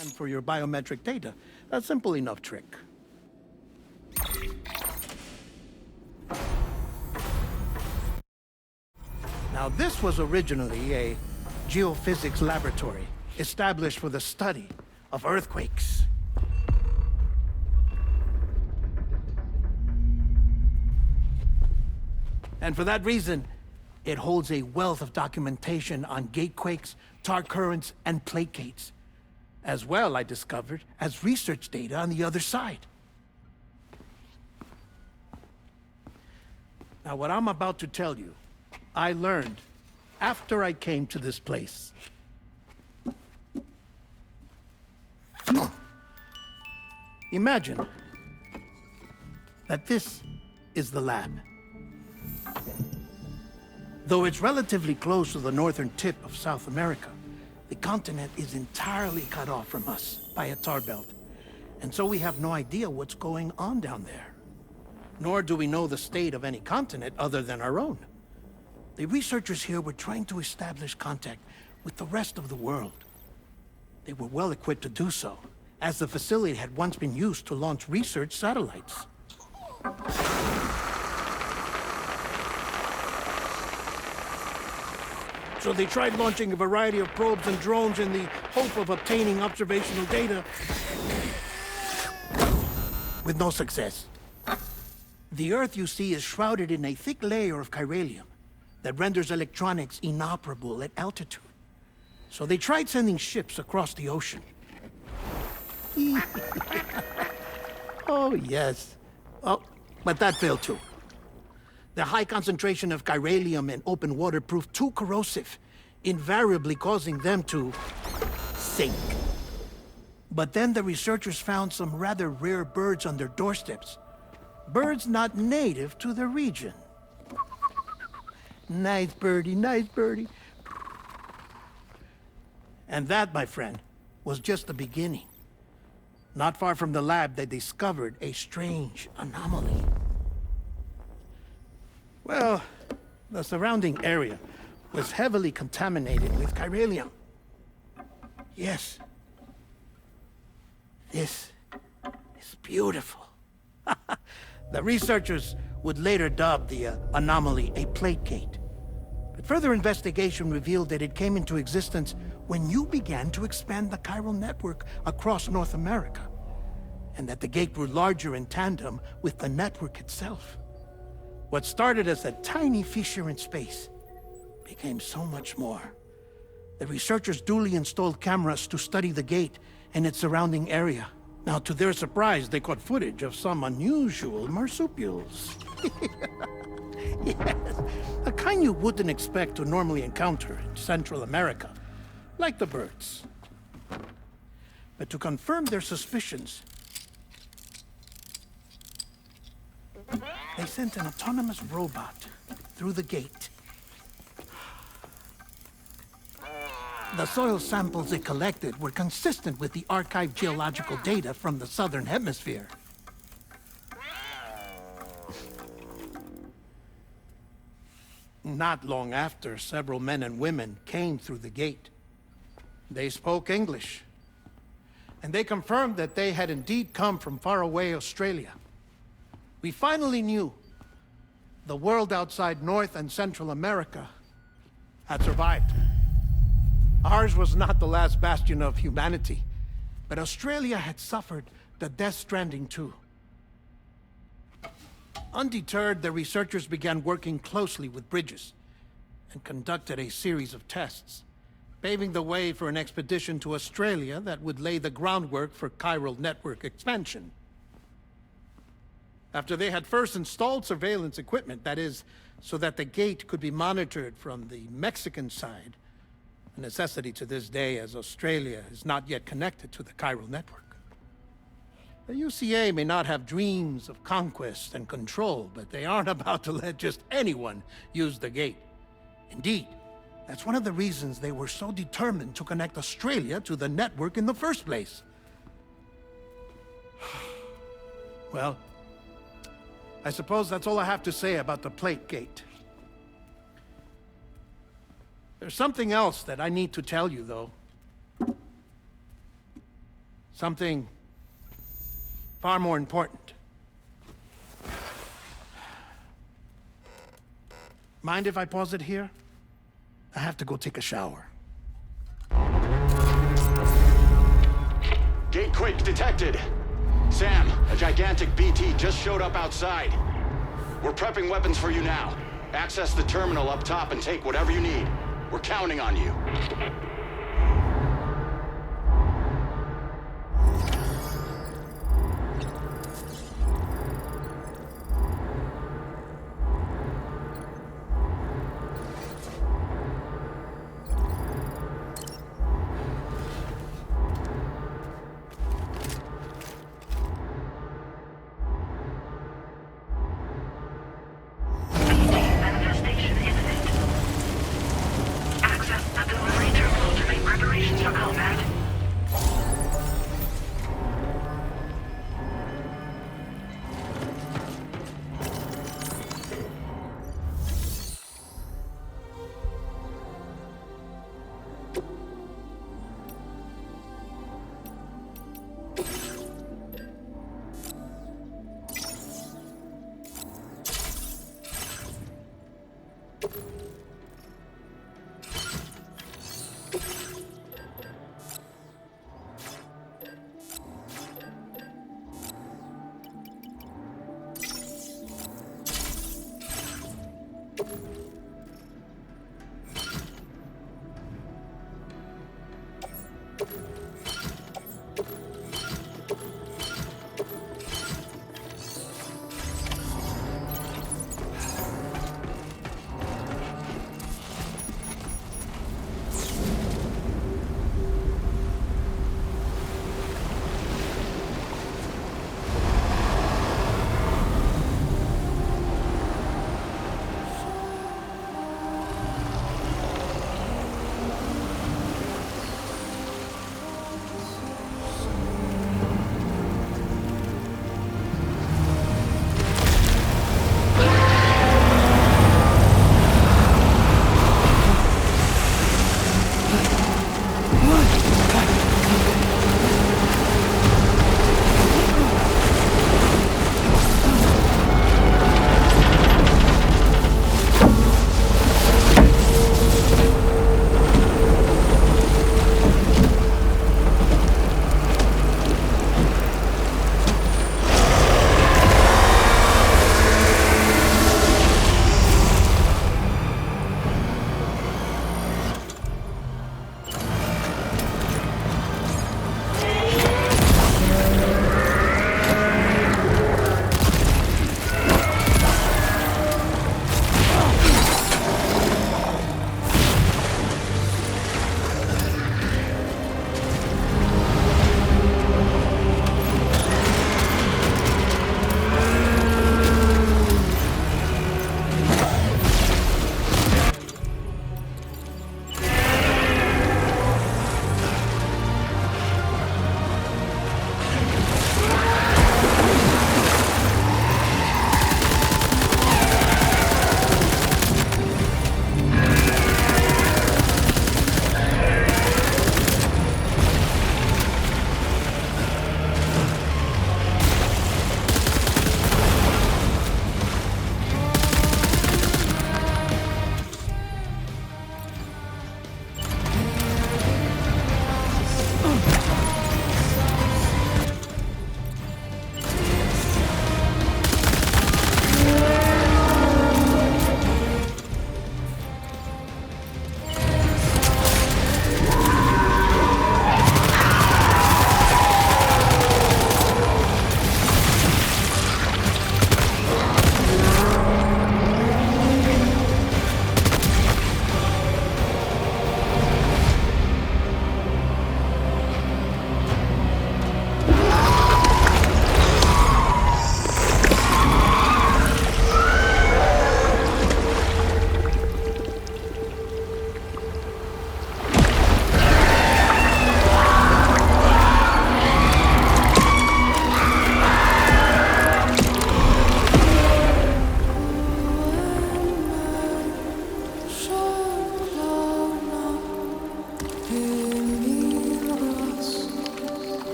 And for your biometric data, a simple enough trick. Now, this was originally a geophysics laboratory established for the study of earthquakes. And for that reason, it holds a wealth of documentation on gatequakes, tar currents, and placates. As well, I discovered, as research data on the other side. Now, what I'm about to tell you, I learned after I came to this place. Imagine that this is the lab. Though it's relatively close to the northern tip of South America, the continent is entirely cut off from us by a tar belt. And so we have no idea what's going on down there. Nor do we know the state of any continent other than our own. The researchers here were trying to establish contact with the rest of the world. They were well equipped to do so, as the facility had once been used to launch research satellites. So they tried launching a variety of probes and drones in the hope of obtaining observational data, with no success. The Earth, you see, is shrouded in a thick layer of chiralium that renders electronics inoperable at altitude. So they tried sending ships across the ocean. Oh, yes. Oh, but that failed too. The high concentration of chiralium in open water proved too corrosive, invariably causing them to sink. But then the researchers found some rather rare birds on their doorsteps. Birds not native to the region. Nice birdie, nice birdie. And that, my friend, was just the beginning. Not far from the lab, they discovered a strange anomaly. Well, the surrounding area was heavily contaminated with chiralium. Yes. This is beautiful. The researchers would later dub the anomaly a plate gate. But further investigation revealed that it came into existence when you began to expand the chiral network across North America, and that the gate grew larger in tandem with the network itself. What started as a tiny fissure in space became so much more. The researchers duly installed cameras to study the gate and its surrounding area. Now, to their surprise, they caught footage of some unusual marsupials. Yes, a kind you wouldn't expect to normally encounter in Central America, like the birds. But to confirm their suspicions, they sent an autonomous robot through the gate. The soil samples it collected were consistent with the archived geological data from the southern hemisphere. Not long after, several men and women came through the gate. They spoke English, and they confirmed that they had indeed come from faraway Australia. We finally knew the world outside North and Central America had survived. Ours was not the last bastion of humanity, but Australia had suffered the death stranding too. Undeterred, the researchers began working closely with Bridges and conducted a series of tests, paving the way for an expedition to Australia that would lay the groundwork for chiral network expansion. After they had first installed surveillance equipment, that is, so that the gate could be monitored from the Mexican side, a necessity to this day as Australia is not yet connected to the chiral network. The UCA may not have dreams of conquest and control, but they aren't about to let just anyone use the gate. Indeed, that's one of the reasons they were so determined to connect Australia to the network in the first place. Well, I suppose that's all I have to say about the plate gate. There's something else that I need to tell you, though. Something far more important. Mind if I pause it here? I have to go take a shower. Gate quake detected. Sam, a gigantic BT just showed up outside. We're prepping weapons for you now. Access the terminal up top and take whatever you need. We're counting on you. Manifestation imminent. Access the delivery terminal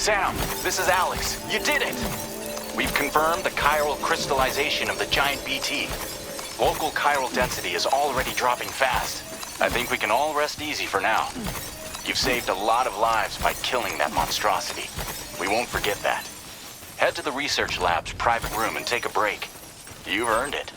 Sam, this is Alex. You did it! We've confirmed the chiral crystallization of the giant BT. Local chiral density is already dropping fast. I think we can all rest easy for now. You've saved a lot of lives by killing that monstrosity. We won't forget that. Head to the research lab's private room and take a break. You've earned it.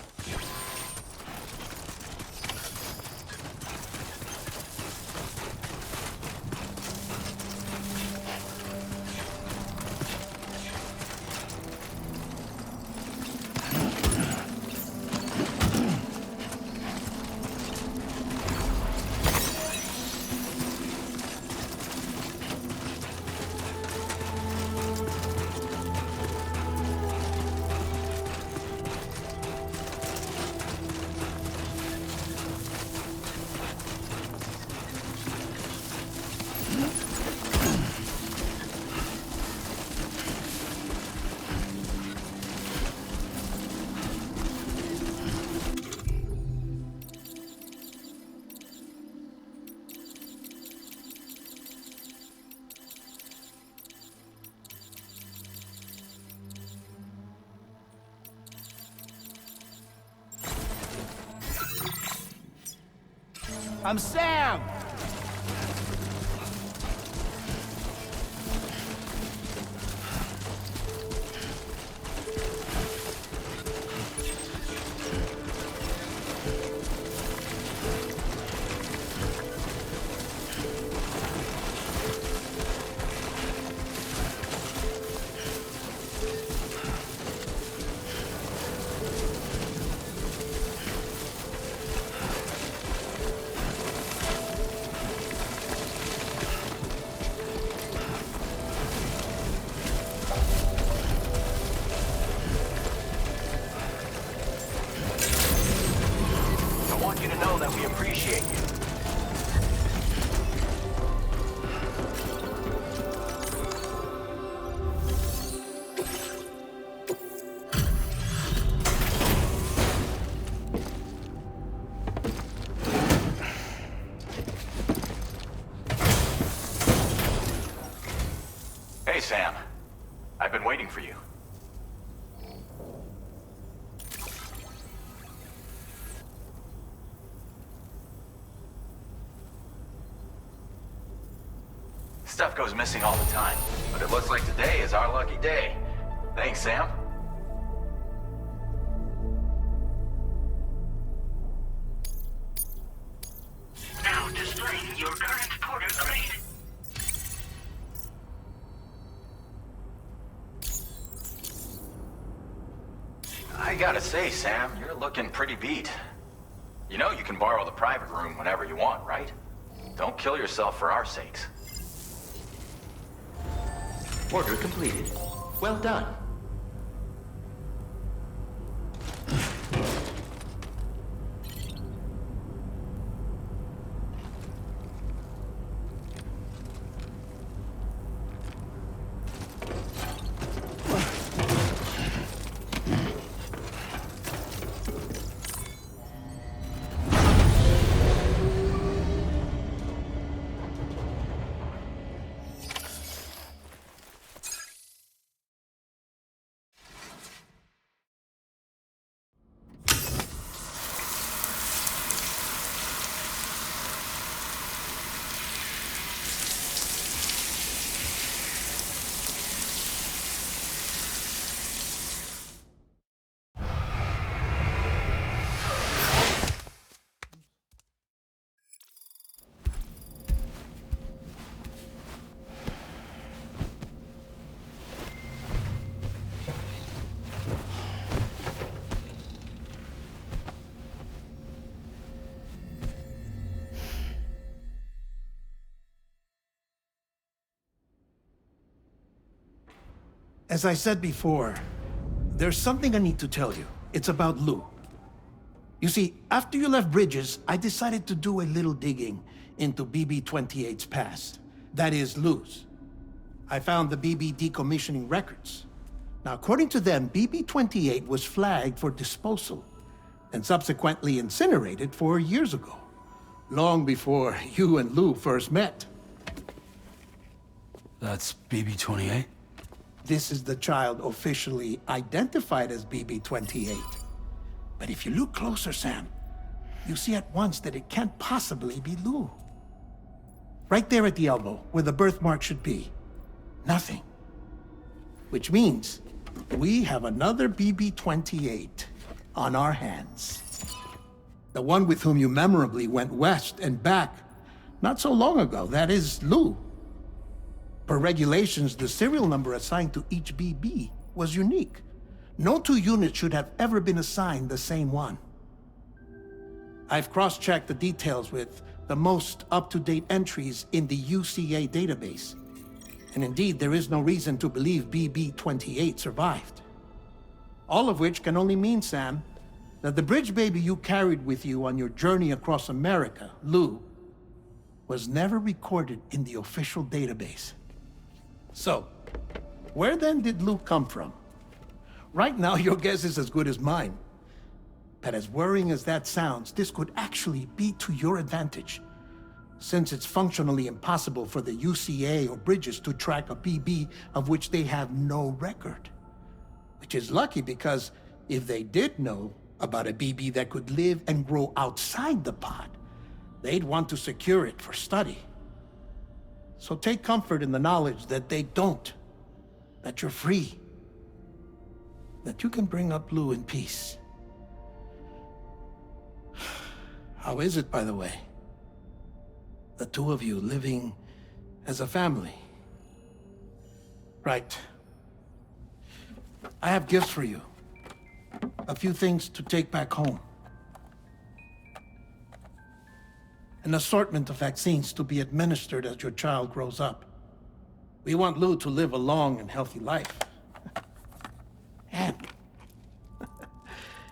I'm Sam! Hey, Sam. I've been waiting for you. Stuff goes missing all the time, but it looks like today is our lucky day. Thanks, Sam. Now displaying your current porter grade. I gotta say, Sam, you're looking pretty beat. You know you can borrow the private room whenever you want, right? Don't kill yourself for our sakes. Order completed. Well done. As I said before, there's something I need to tell you. It's about Lou. You see, after you left Bridges, I decided to do a little digging into BB-28's past. That is, Lou's. I found the BB decommissioning records. Now, according to them, BB-28 was flagged for disposal and subsequently incinerated 4 years ago, long before you and Lou first met. That's BB-28? This is the child officially identified as BB-28. But if you look closer, Sam, you see at once that it can't possibly be Lou. Right there at the elbow, where the birthmark should be. Nothing. Which means we have another BB-28 on our hands. The one with whom you memorably went west and back not so long ago. That is Lou. Per regulations, the serial number assigned to each BB was unique. No two units should have ever been assigned the same one. I've cross-checked the details with the most up-to-date entries in the UCA database. And indeed, there is no reason to believe BB-28 survived. All of which can only mean, Sam, that the bridge baby you carried with you on your journey across America, Lou, was never recorded in the official database. So, where then did Lou come from? Right now, your guess is as good as mine. But as worrying as that sounds, this could actually be to your advantage, since it's functionally impossible for the UCA or Bridges to track a BB of which they have no record. Which is lucky because if they did know about a BB that could live and grow outside the pod, they'd want to secure it for study. So take comfort in the knowledge that they don't, that you're free, that you can bring up Lou in peace. How is it, by the way? The two of you living as a family. Right. I have gifts for you. A few things to take back home. An assortment of vaccines to be administered as your child grows up. We want Lou to live a long and healthy life. And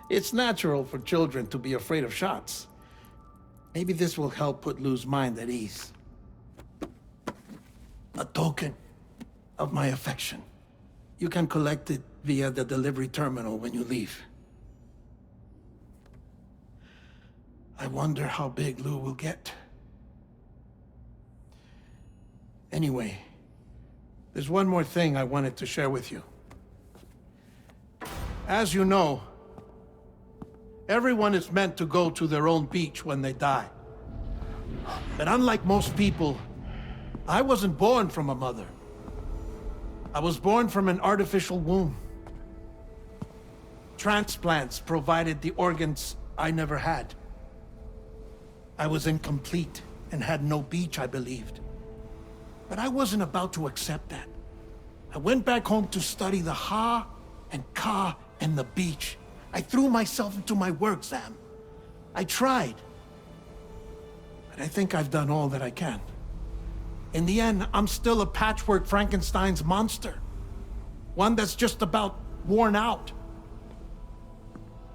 it's natural for children to be afraid of shots. Maybe this will help put Lou's mind at ease. A token of my affection. You can collect it via the delivery terminal when you leave. I wonder how big Lou will get. Anyway, there's one more thing I wanted to share with you. As you know, everyone is meant to go to their own beach when they die. But unlike most people, I wasn't born from a mother. I was born from an artificial womb. Transplants provided the organs I never had. I was incomplete and had no beach, I believed. But I wasn't about to accept that. I went back home to study the Ha and Ka and the beach. I threw myself into my work, Sam. I tried. But I think I've done all that I can. In the end, I'm still a patchwork Frankenstein's monster. One that's just about worn out.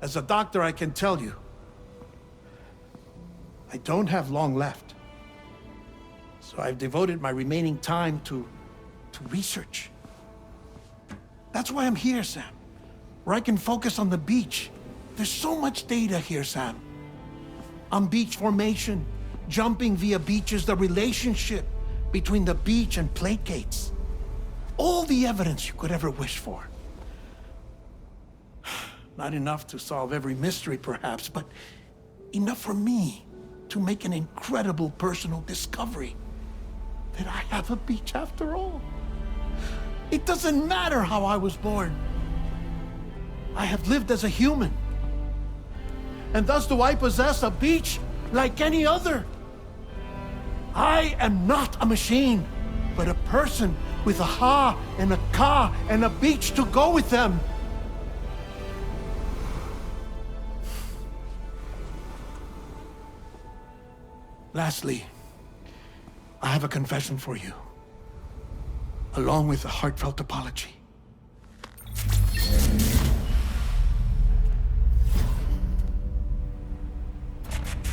As a doctor, I can tell you, I don't have long left. So I've devoted my remaining time to research. That's why I'm here, Sam. Where I can focus on the beach. There's so much data here, Sam. On beach formation, jumping via beaches, the relationship between the beach and plate gates. All the evidence you could ever wish for. Not enough to solve every mystery, perhaps, but enough for me to make an incredible personal discovery that I have a beach after all. It doesn't matter how I was born. I have lived as a human. And thus do I possess a beach like any other. I am not a machine, but a person with a Ha and a Ka and a beach to go with them. Lastly, I have a confession for you, along with a heartfelt apology.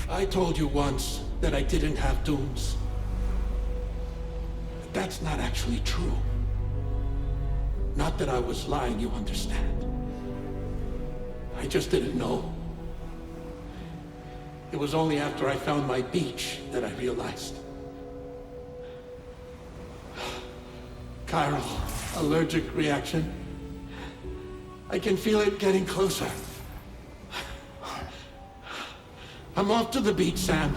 I told you once that I didn't have dooms. But that's not actually true. Not that I was lying, you understand. I just didn't know. It was only after I found my beach that I realized. Kyra's allergic reaction. I can feel it getting closer. I'm off to the beach, Sam.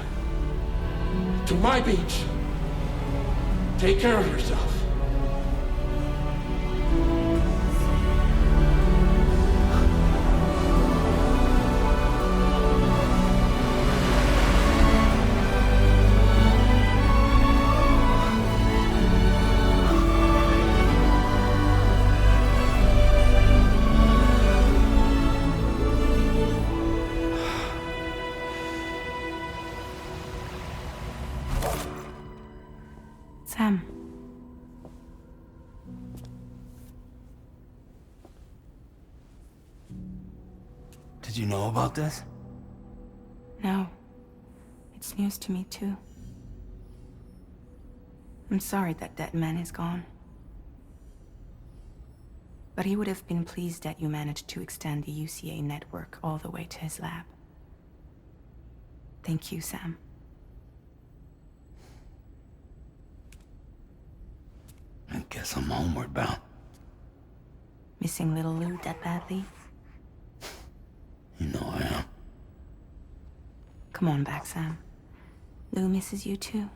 To my beach. Take care of yourself. Sam. Did you know about this? No. It's news to me, too. I'm sorry that that man is gone. But he would have been pleased that you managed to extend the UCA network all the way to his lab. Thank you, Sam. I guess I'm homeward bound. Missing little Lou that badly? You know I am. Come on back, Sam. Lou misses you too.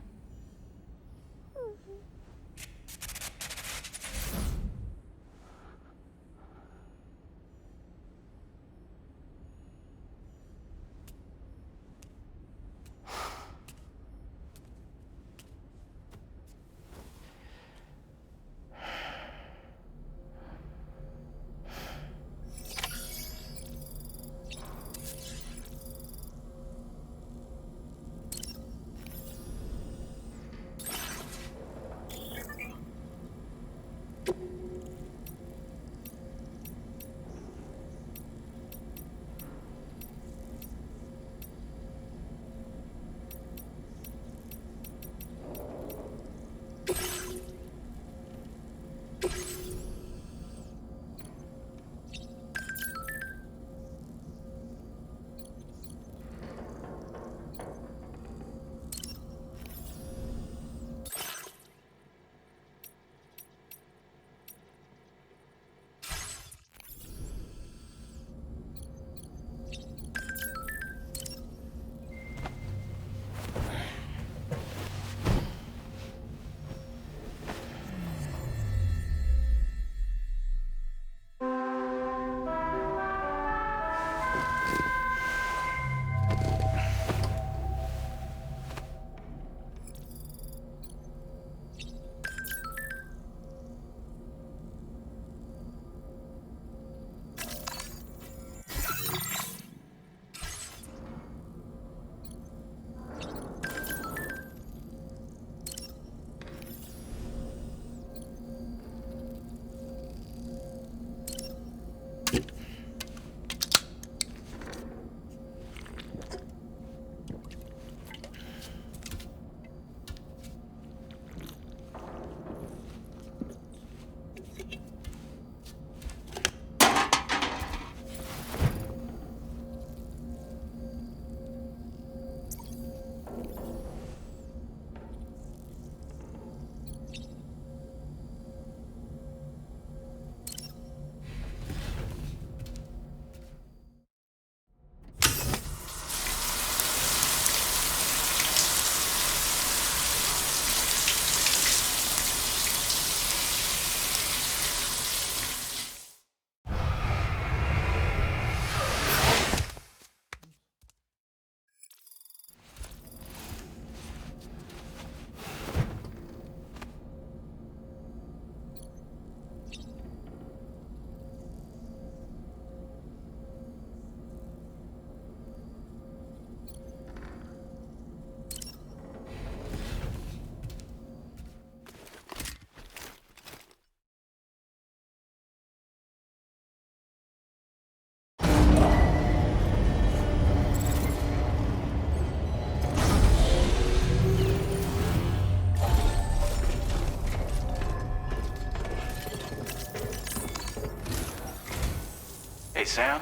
Sam,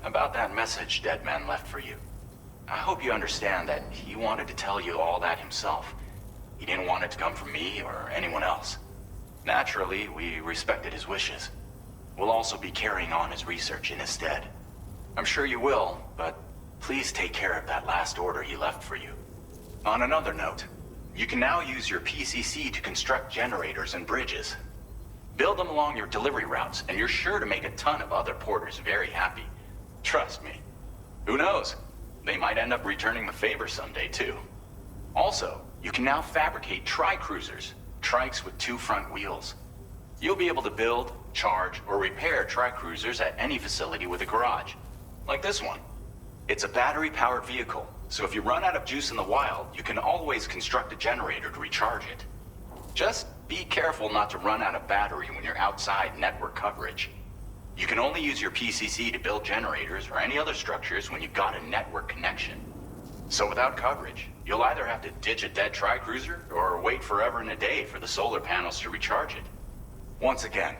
about that message Deadman left for you. I hope you understand that he wanted to tell you all that himself. He didn't want it to come from me or anyone else. Naturally, we respected his wishes. We'll also be carrying on his research in his stead. I'm sure you will, but please take care of that last order he left for you. On another note, you can now use your PCC to construct generators and bridges. Build them along your delivery routes, and you're sure to make a ton of other porters very happy. Trust me. Who knows? They might end up returning the favor someday, too. Also, you can now fabricate tri-cruisers, trikes with 2 front wheels. You'll be able to build, charge, or repair tri-cruisers at any facility with a garage. Like this one. It's a battery-powered vehicle, so if you run out of juice in the wild, you can always construct a generator to recharge it. Just be careful not to run out of battery when you're outside network coverage. You can only use your PCC to build generators or any other structures when you've got a network connection. So without coverage, you'll either have to ditch a dead tri-cruiser or wait forever and a day for the solar panels to recharge it. Once again,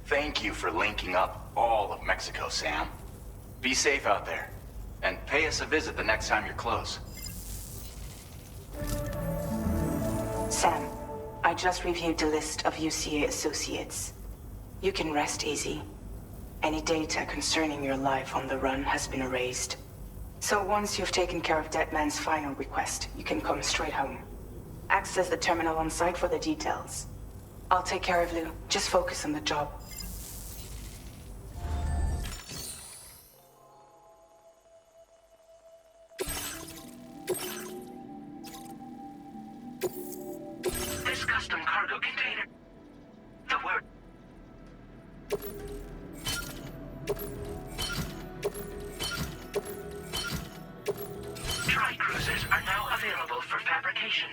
thank you for linking up all of Mexico, Sam. Be safe out there, and pay us a visit the next time you're close. Sam, I just reviewed the list of UCA associates. You can rest easy. Any data concerning your life on the run has been erased. So once you've taken care of Deadman's final request, you can come straight home. Access the terminal on site for the details. I'll take care of Lou. Just focus on the job. This custom cargo container. The word. Tri-cruisers are now available for fabrication.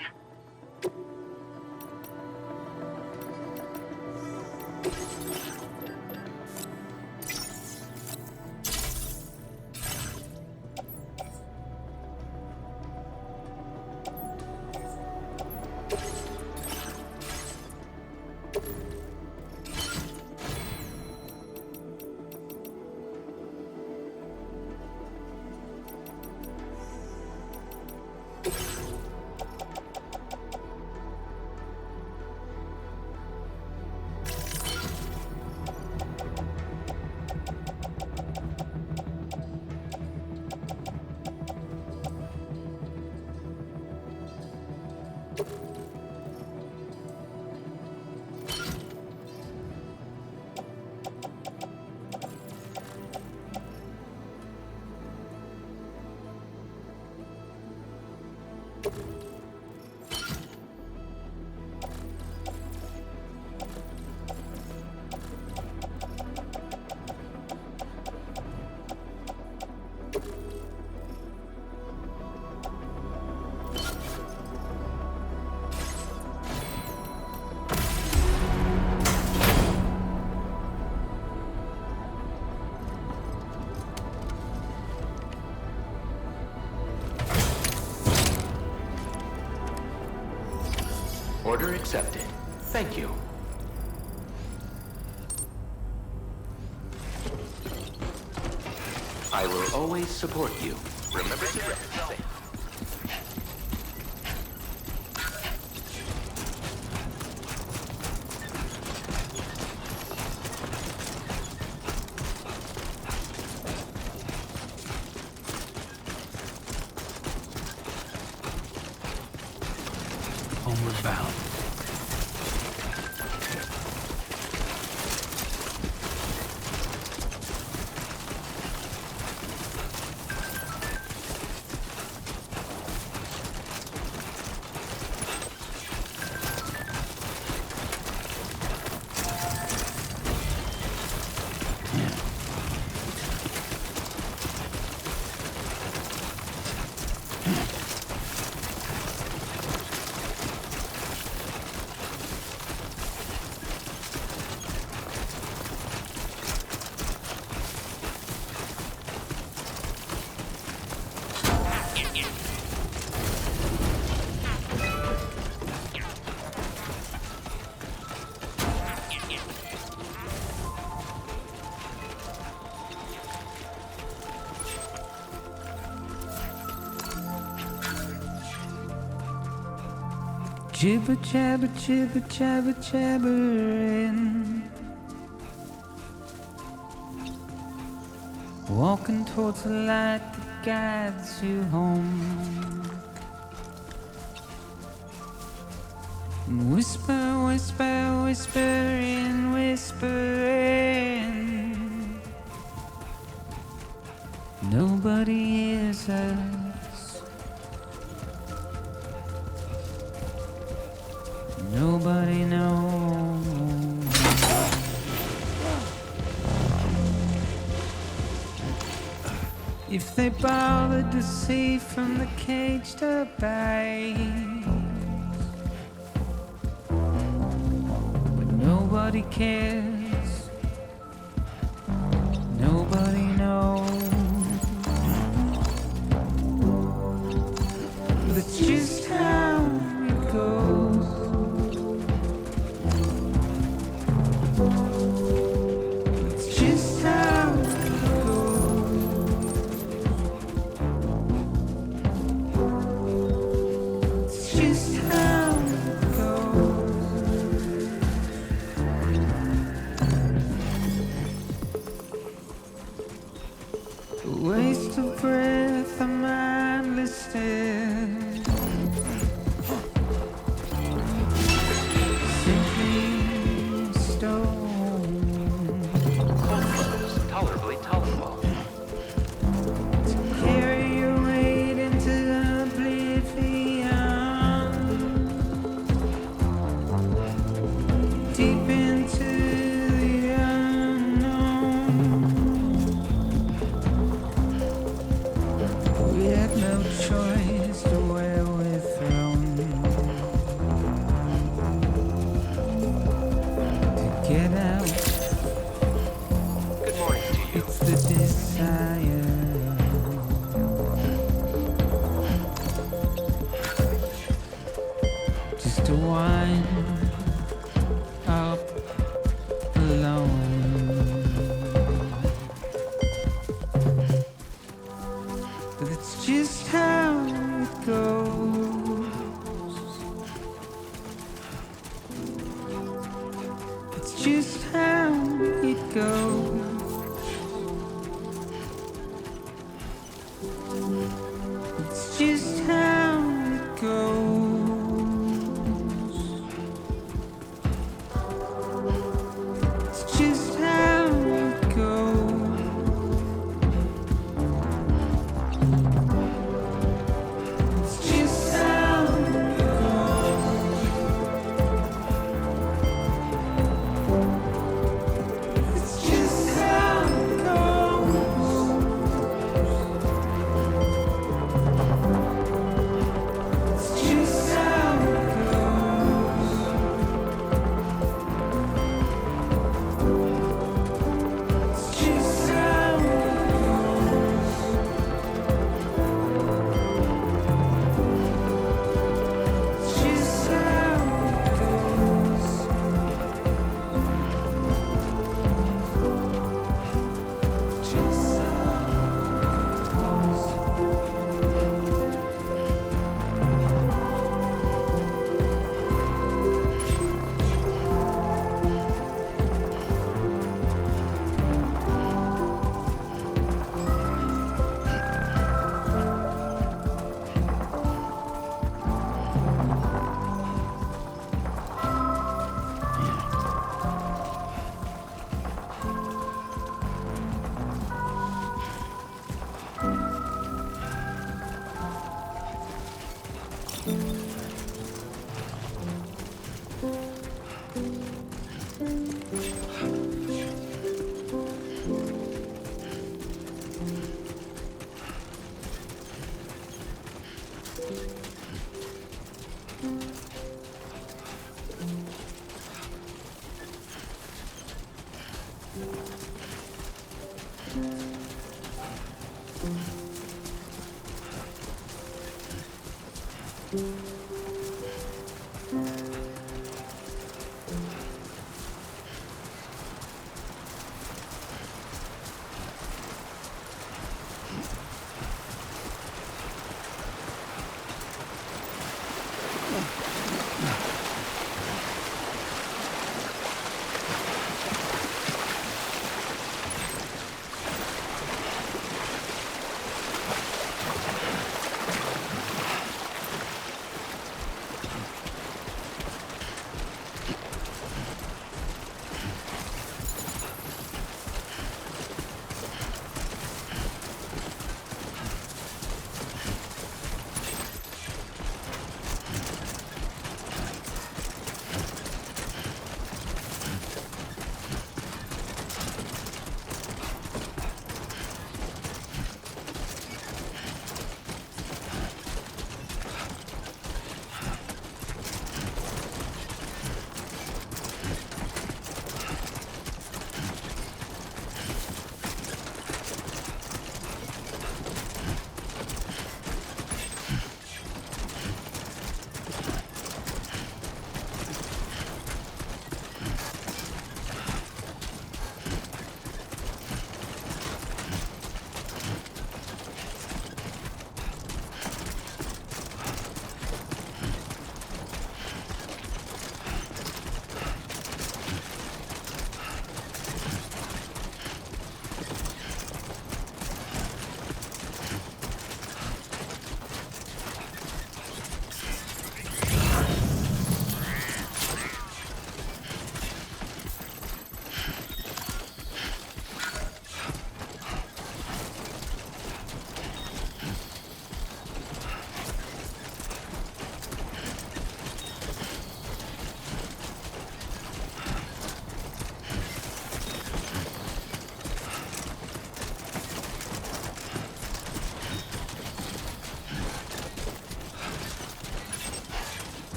Order accepted. Thank you. I will always support you. Remember to rest. Homeward bound. Jibber jabber, jibber jabber, jabbering. Walking towards the light that guides you home. And whisper, whisper, whispering, whispering. Nobody hears us. Nobody knows. If they bothered to see from the caged up eyes, but nobody cares. Nobody knows. That's just how it goes. It's just how it goes. It's just how it goes. A waste of breath, a mindless stare. Simply stone. Tolerably tolerable. Carry your weight into oblivion. Deep into the unknown. We had no choice to where we're thrown. To get out, Good morning to you. it's the desire. Just to wind up alone. But it's just how it goes. It's just how it goes. It's just how it goes. It's just how it goes. It's just how it goes. It's just how it goes. It's just how it goes. It's just how it goes. It's just how it goes. Just how it goes.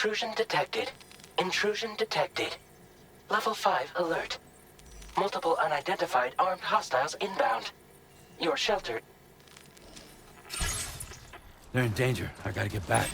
Intrusion detected. Intrusion detected. Level 5 alert. Multiple unidentified armed hostiles inbound. You're sheltered. They're in danger. I gotta get back.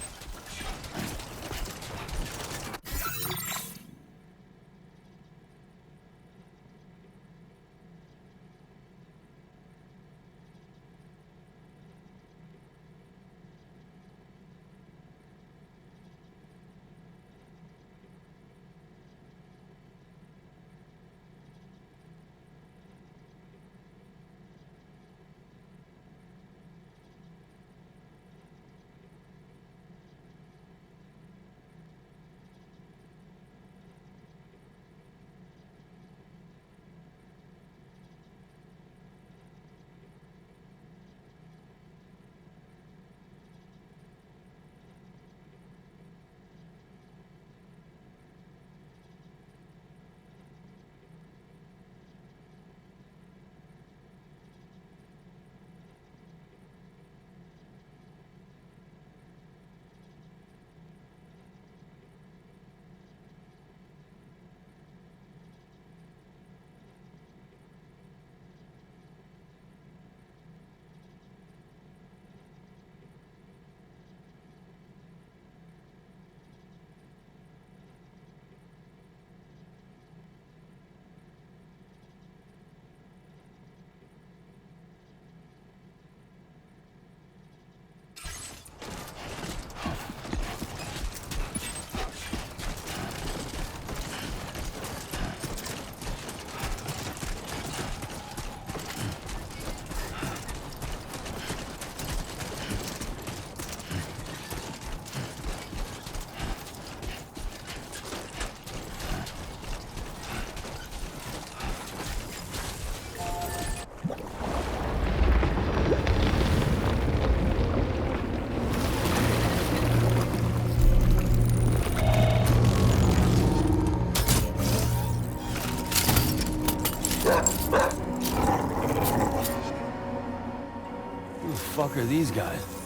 Who the fuck are these guys?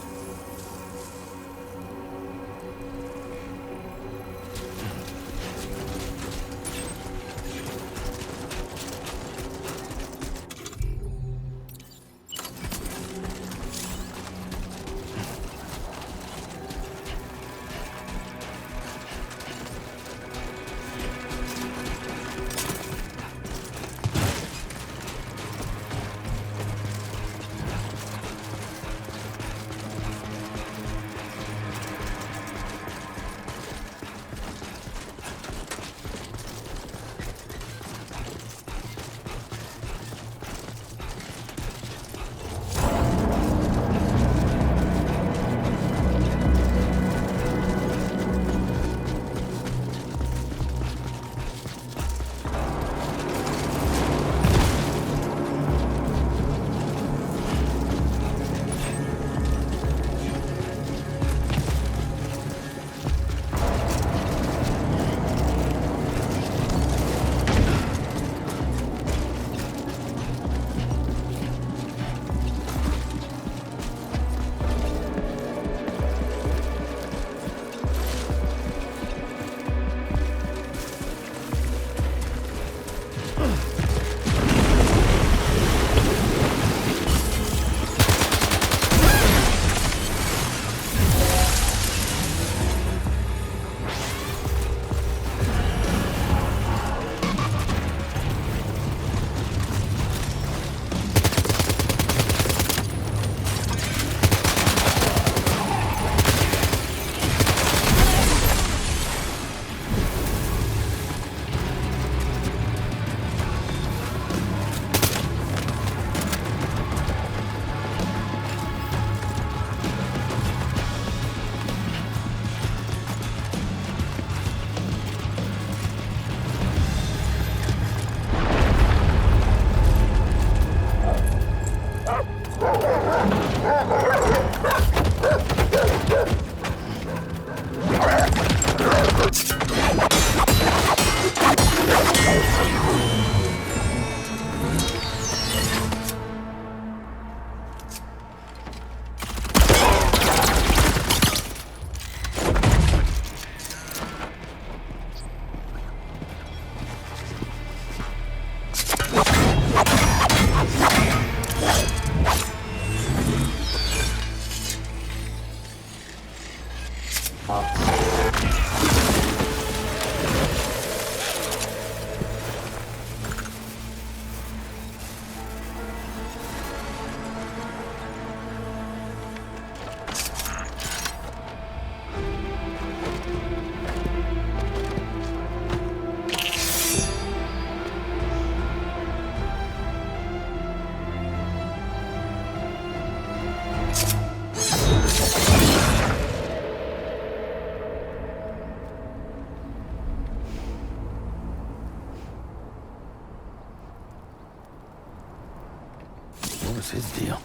What was his deal?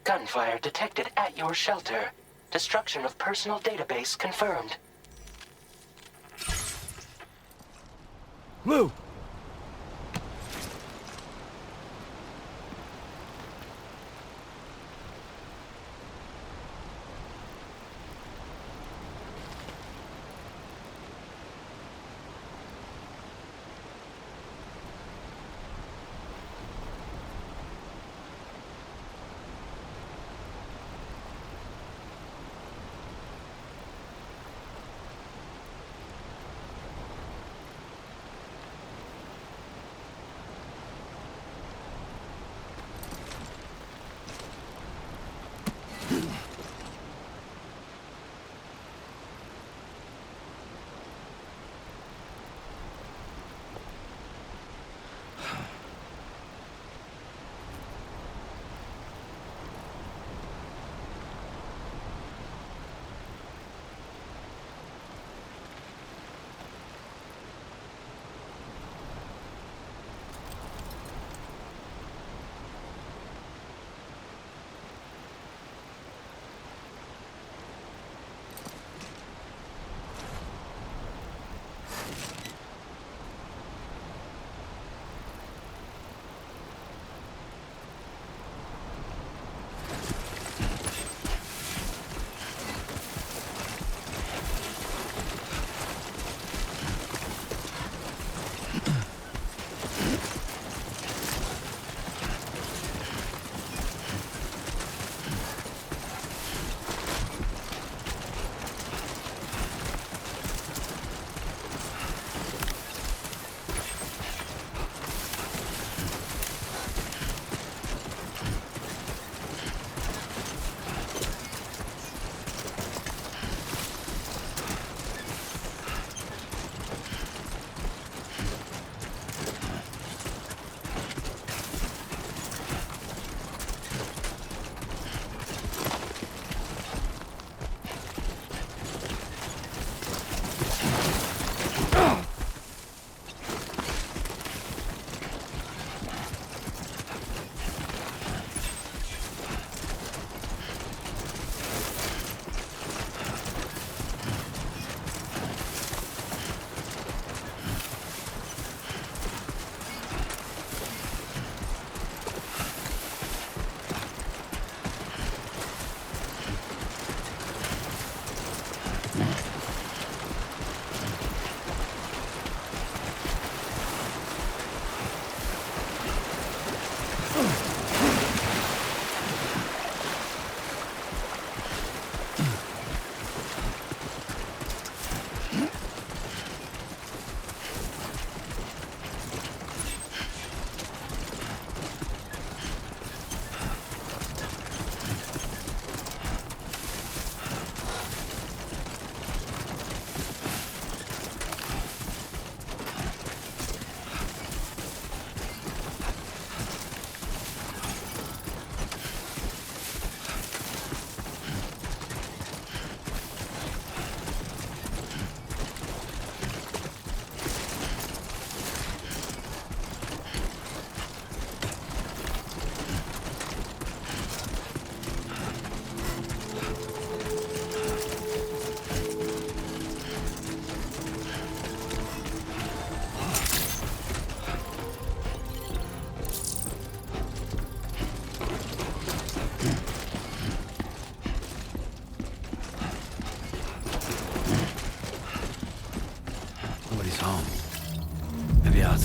Gunfire detected at your shelter. Destruction of personal database confirmed. Lou!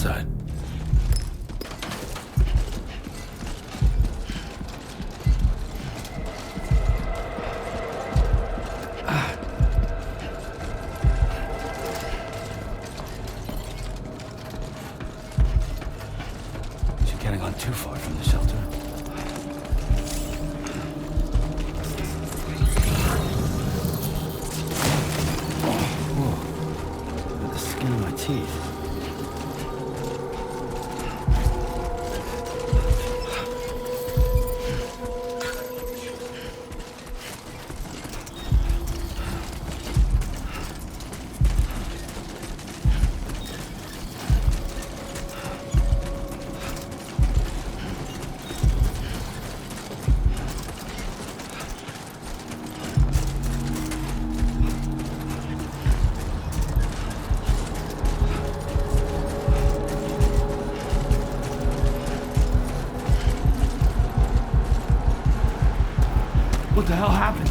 side. She can't have gone too far from the shelter. Whoa. Look at the skin of my teeth. What the hell happened?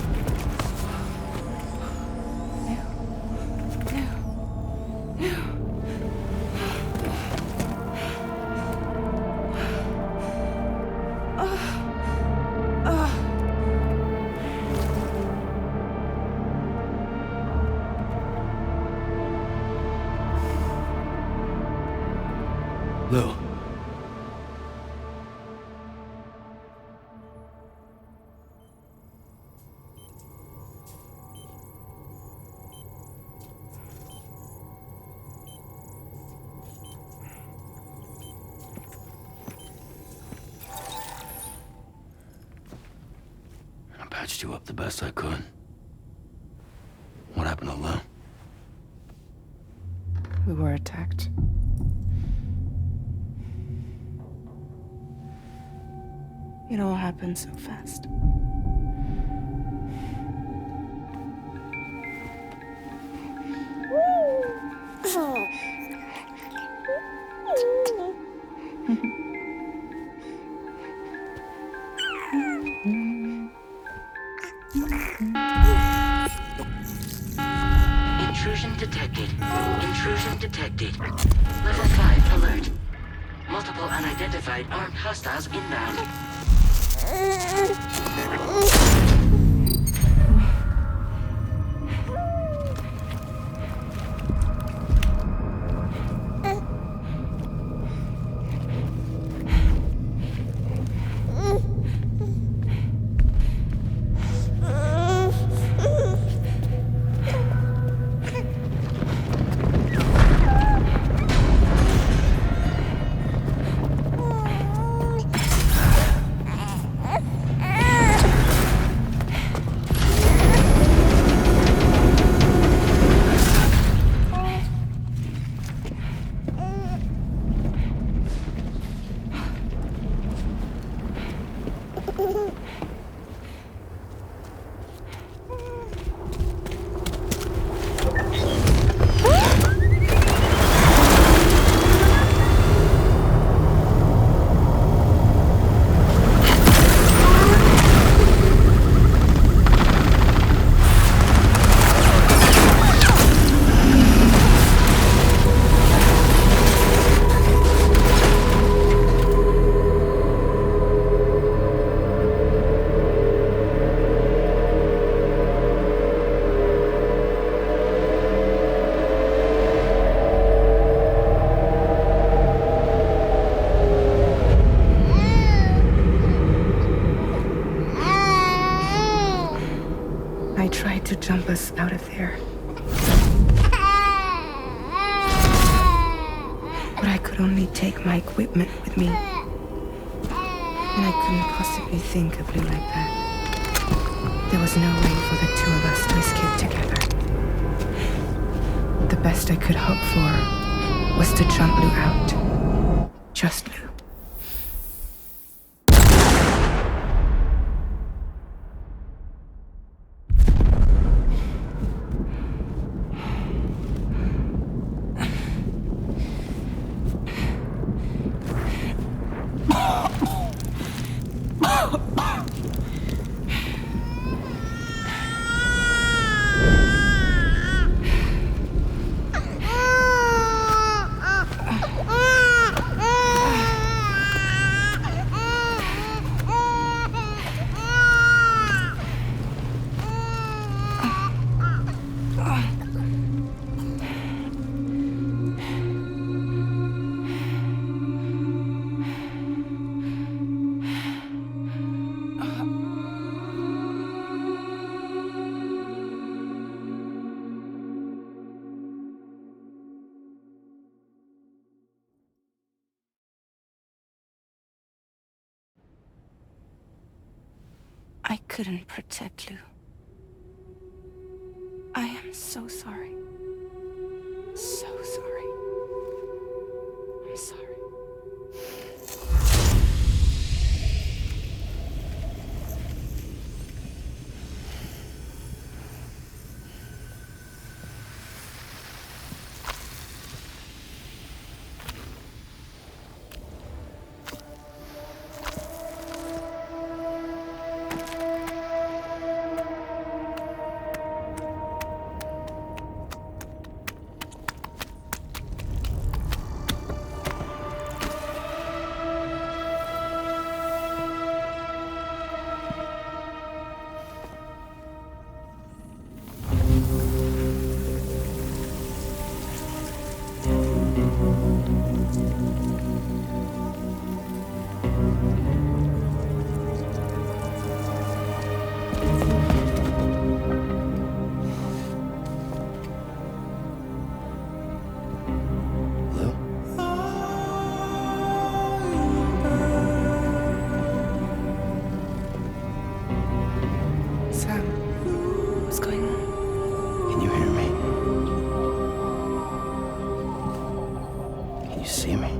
Lou. I patched you up the best I could. What happened to Lou? We were attacked. It all happened so fast. Intrusion detected. Intrusion detected. Level 5 alert. Multiple unidentified armed hostiles inbound. I tried to jump us out of there. But I could only take my equipment with me. And I couldn't possibly think of Lou like that. There was no way for the two of us to escape together. The best I could hope for was to jump Lou out. Just Lou. I couldn't protect Lou. I am so sorry. So sorry. I'm sorry. Sam, what's going on? Can you hear me? Can you see me?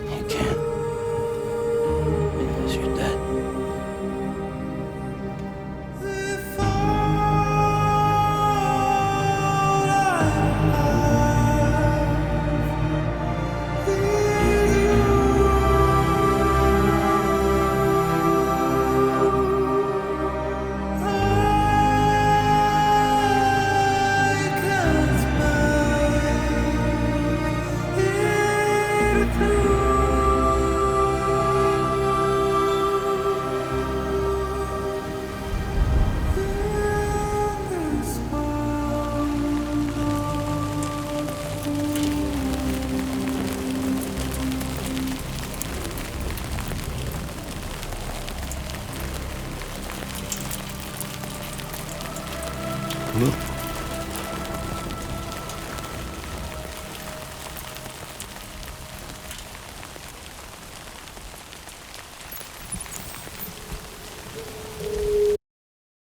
You can't. Because you're dead. Look.